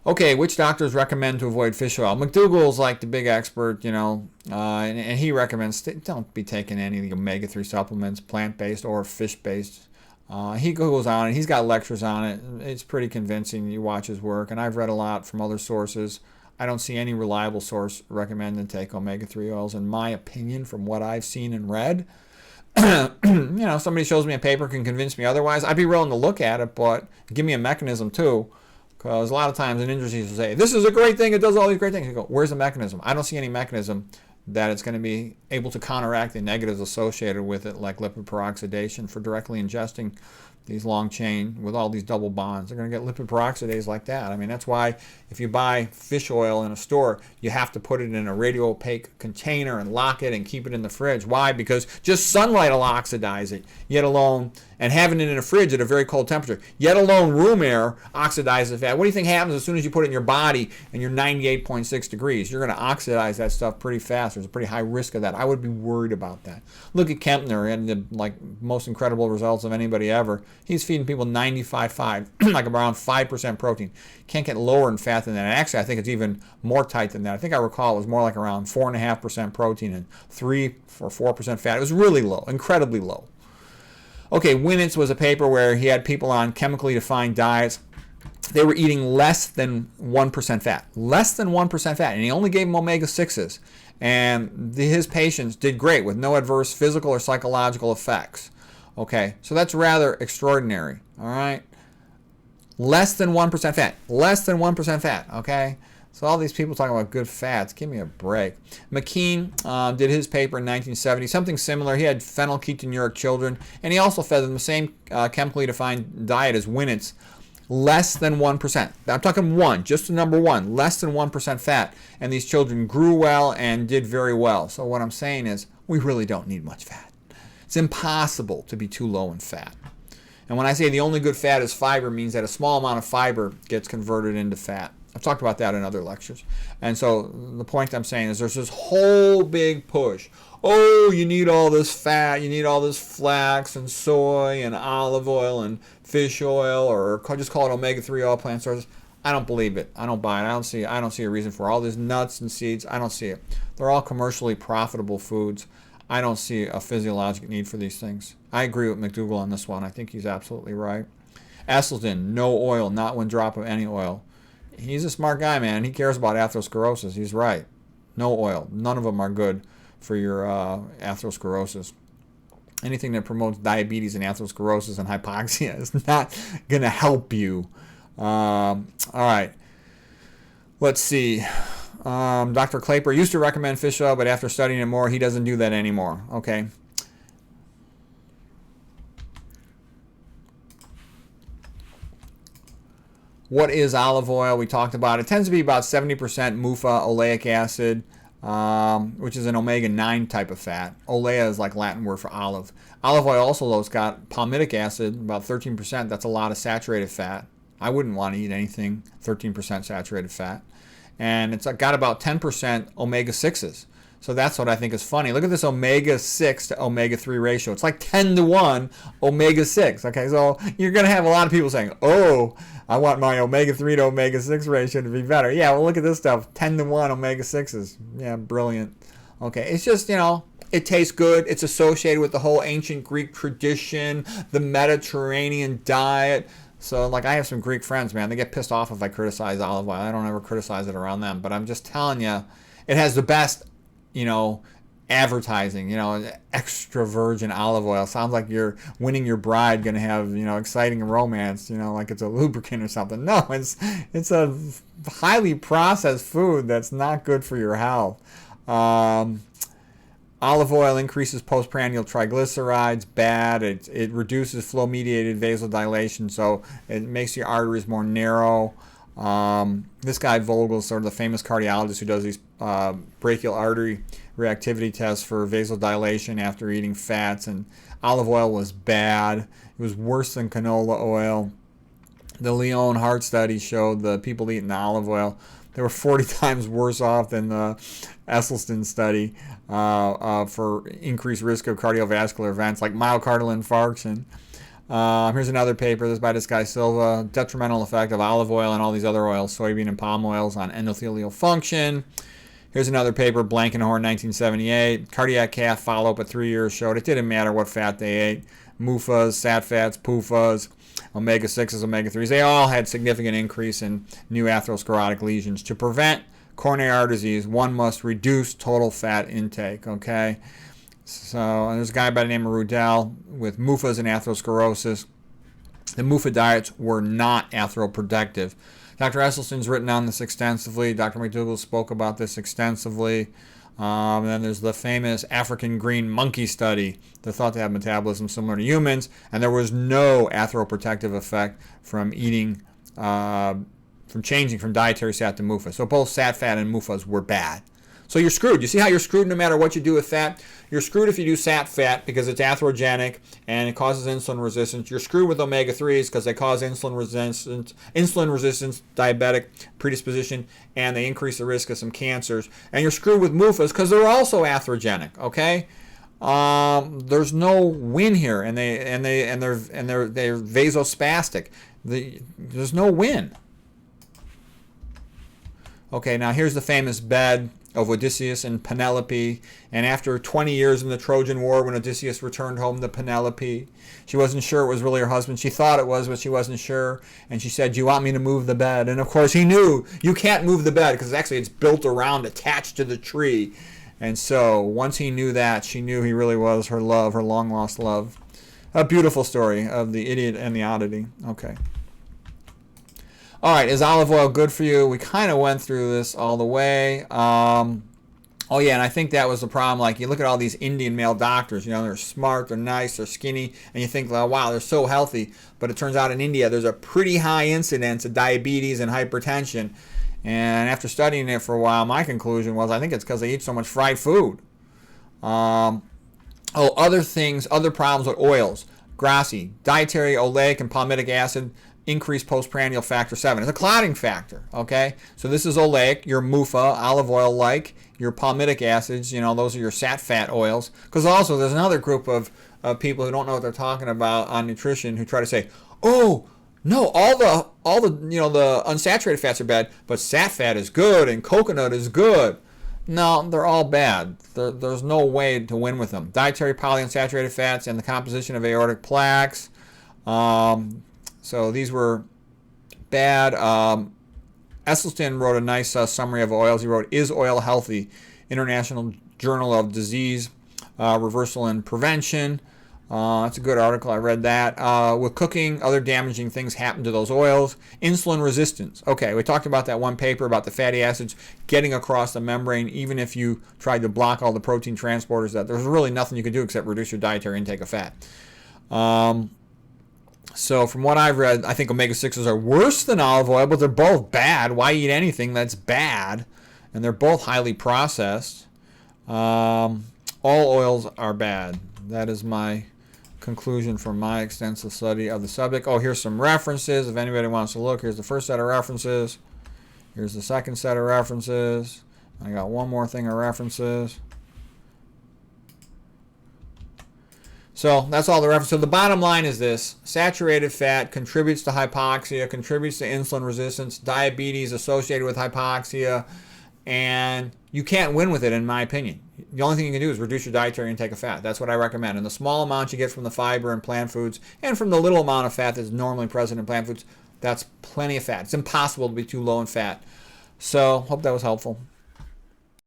Okay, which doctors recommend to avoid fish oil? McDougall's like the big expert, and he recommends don't be taking any of the omega-3 supplements, plant-based or fish-based. He goes on and he's got lectures on it. It's pretty convincing. You watch his work, and I've read a lot from other sources. I don't see any reliable source recommending to take omega-3 oils, in my opinion, from what I've seen and read. Somebody shows me a paper can convince me otherwise. I'd be willing to look at it, but give me a mechanism too. Because a lot of times in industries will say, this is a great thing, it does all these great things. You go, where's the mechanism? I don't see any mechanism that it's going to be able to counteract the negatives associated with it, like lipid peroxidation for directly ingesting these long chain with all these double bonds. They're going to get lipid peroxidase like that. I mean, that's why if you buy fish oil in a store, you have to put it in a radio-opaque container and lock it and keep it in the fridge. Why? Because just sunlight will oxidize it, yet alone, and having it in a fridge at a very cold temperature, yet alone room air oxidizes fat. What do you think happens as soon as you put it in your body and you're 98.6 degrees? You're going to oxidize that stuff pretty fast. There's a pretty high risk of that. I would be worried about that. Look at Kempner and the most incredible results of anybody ever. He's feeding people 95.5, like around 5% protein. Can't get lower in fat than that. And actually, I think it's even more tight than that. I think I recall it was more like around 4.5% protein and 3 or 4% fat. It was really low, incredibly low. Okay, Winitz was a paper where he had people on chemically defined diets. They were eating less than 1% fat. Less than 1% fat. And he only gave them omega-6s. And his patients did great with no adverse physical or psychological effects. Okay, so that's rather extraordinary. All right? Less than 1% fat. Less than 1% fat. Okay? So all these people talking about good fats, give me a break. McKean did his paper in 1970, something similar. He had phenylketonuria children, and he also fed them the same chemically defined diet as Winitz, less than 1%. I'm talking one, just the number one, less than 1% fat. And these children grew well and did very well. So what I'm saying is we really don't need much fat. It's impossible to be too low in fat. And when I say the only good fat is fiber, it means that a small amount of fiber gets converted into fat. I've talked about that in other lectures. And so the point I'm saying is there's this whole big push. Oh, you need all this fat, you need all this flax and soy and olive oil and fish oil, or just call it omega-3 oil, plant sources. I don't believe it. I don't buy it. I don't see a reason for all these nuts and seeds. I don't see it. They're all commercially profitable foods. I don't see a physiologic need for these things. I agree with McDougall on this one. I think he's absolutely right. Esselstyn, no oil, not one drop of any oil. He's a smart guy, man. He cares about atherosclerosis. He's right. No oil. None of them are good for your atherosclerosis. Anything that promotes diabetes and atherosclerosis and hypoxia is not going to help you. All right. Let's see. Dr. Klaper used to recommend fish oil, but after studying it more, he doesn't do that anymore. Okay. What is olive oil? We talked about it. It tends to be about 70% MUFA oleic acid, which is an omega-9 type of fat. Olea is like Latin word for olive. Olive oil also, though, it's got palmitic acid, about 13%. That's a lot of saturated fat. I wouldn't want to eat anything 13% saturated fat. And it's got about 10% omega-6s. So that's what I think is funny. Look at this omega-6 to omega-3 ratio. It's like 10 to 1 omega-6. Okay, so you're going to have a lot of people saying, oh, I want my omega-3 to omega-6 ratio to be better. Yeah, well, look at this stuff. 10 to 1 omega-6s. Yeah, brilliant. Okay, it's just, it tastes good. It's associated with the whole ancient Greek tradition, the Mediterranean diet. So, I have some Greek friends, man. They get pissed off if I criticize olive oil. I don't ever criticize it around them. But I'm just telling you, it has the best advertising, extra virgin olive oil. Sounds like you're winning your bride, going to have, exciting romance, like it's a lubricant or something. No, it's a highly processed food that's not good for your health. Olive oil increases postprandial triglycerides, bad. It reduces flow-mediated vasodilation, so it makes your arteries more narrow. This guy Vogel is sort of the famous cardiologist who does these brachial artery reactivity tests for vasodilation after eating fats, and olive oil was bad. It was worse than canola oil. The Lyon heart study showed the people eating olive oil, they were 40 times worse off than the Esselstyn study for increased risk of cardiovascular events like myocardial infarction. Here's another paper. This is by this guy Silva. Detrimental effect of olive oil and all these other oils, soybean and palm oils, on endothelial function. Here's another paper, Blankenhorn, 1978. Cardiac cath follow-up at 3 years showed it didn't matter what fat they ate. MUFAs, sat fats, PUFAs, omega-6s, omega-3s. They all had significant increase in new atherosclerotic lesions. To prevent coronary artery disease, one must reduce total fat intake, okay? So there's a guy by the name of Rudell with MUFAs and atherosclerosis. The MUFA diets were not atheroprotective. Dr. Esselstyn's written on this extensively. Dr. McDougall spoke about this extensively. And then there's the famous African green monkey study that thought to have metabolism similar to humans, and there was no atheroprotective effect from eating, from changing from dietary sat to MUFA. So both sat fat and MUFAs were bad. So you're screwed. You see how you're screwed no matter what you do with fat? You're screwed if you do sat fat because it's atherogenic and it causes insulin resistance. You're screwed with omega-3s because they cause insulin resistance, diabetic predisposition, and they increase the risk of some cancers. And you're screwed with MUFAs because they're also atherogenic. Okay, there's no win here, and they're vasospastic. There's no win. Okay, now here's the famous bed of Odysseus and Penelope, and after 20 years in the Trojan War, when Odysseus returned home to Penelope, she wasn't sure it was really her husband. She thought it was, but she wasn't sure, and she said, "Do you want me to move the bed?" And of course he knew you can't move the bed because actually it's built around, attached to the tree. And so once he knew that, she knew he really was her love, her long lost love. A beautiful story of the idiot and the oddity. Okay. All right, is olive oil good for you? We kind of went through this all the way. Oh yeah, and I think that was the problem. Like, you look at all these Indian male doctors, you know, they're smart, they're nice, they're skinny, and you think, well, wow, they're so healthy. But it turns out in India, there's a pretty high incidence of diabetes and hypertension. And after studying it for a while, my conclusion was I think it's because they eat so much fried food. Other things, other problems with oils. Grassi, dietary oleic and palmitic acid increased postprandial factor 7. It's a clotting factor, okay? So this is oleic, your MUFA, olive oil-like, your palmitic acids, you know, those are your sat fat oils. Because also there's another group of people who don't know what they're talking about on nutrition who try to say, oh, no, all the you know, the unsaturated fats are bad, but sat fat is good and coconut is good. No, they're all bad. There's no way to win with them. Dietary polyunsaturated fats and the composition of aortic plaques. So these were bad. Esselstyn wrote a nice summary of oils. He wrote, "Is Oil Healthy?" International Journal of Disease Reversal and Prevention. That's a good article. I read that. With cooking, other damaging things happen to those oils. Insulin resistance. Okay, we talked about that one paper about the fatty acids getting across the membrane, even if you tried to block all the protein transporters. That there's really nothing you could do except reduce your dietary intake of fat. So from what I've read, I think omega-6s are worse than olive oil, but they're both bad. Why eat anything that's bad? And they're both highly processed. All oils are bad. That is my conclusion from my extensive study of the subject. Oh, here's some references. If anybody wants to look, here's the first set of references. Here's the second set of references. I got one more thing of references. So that's all the reference. So the bottom line is this: saturated fat contributes to hypoxia, contributes to insulin resistance, diabetes associated with hypoxia, and you can't win with it, in my opinion. The only thing you can do is reduce your dietary intake of fat. That's what I recommend. And the small amount you get from the fiber and plant foods, and from the little amount of fat that's normally present in plant foods, that's plenty of fat. It's impossible to be too low in fat. So hope that was helpful.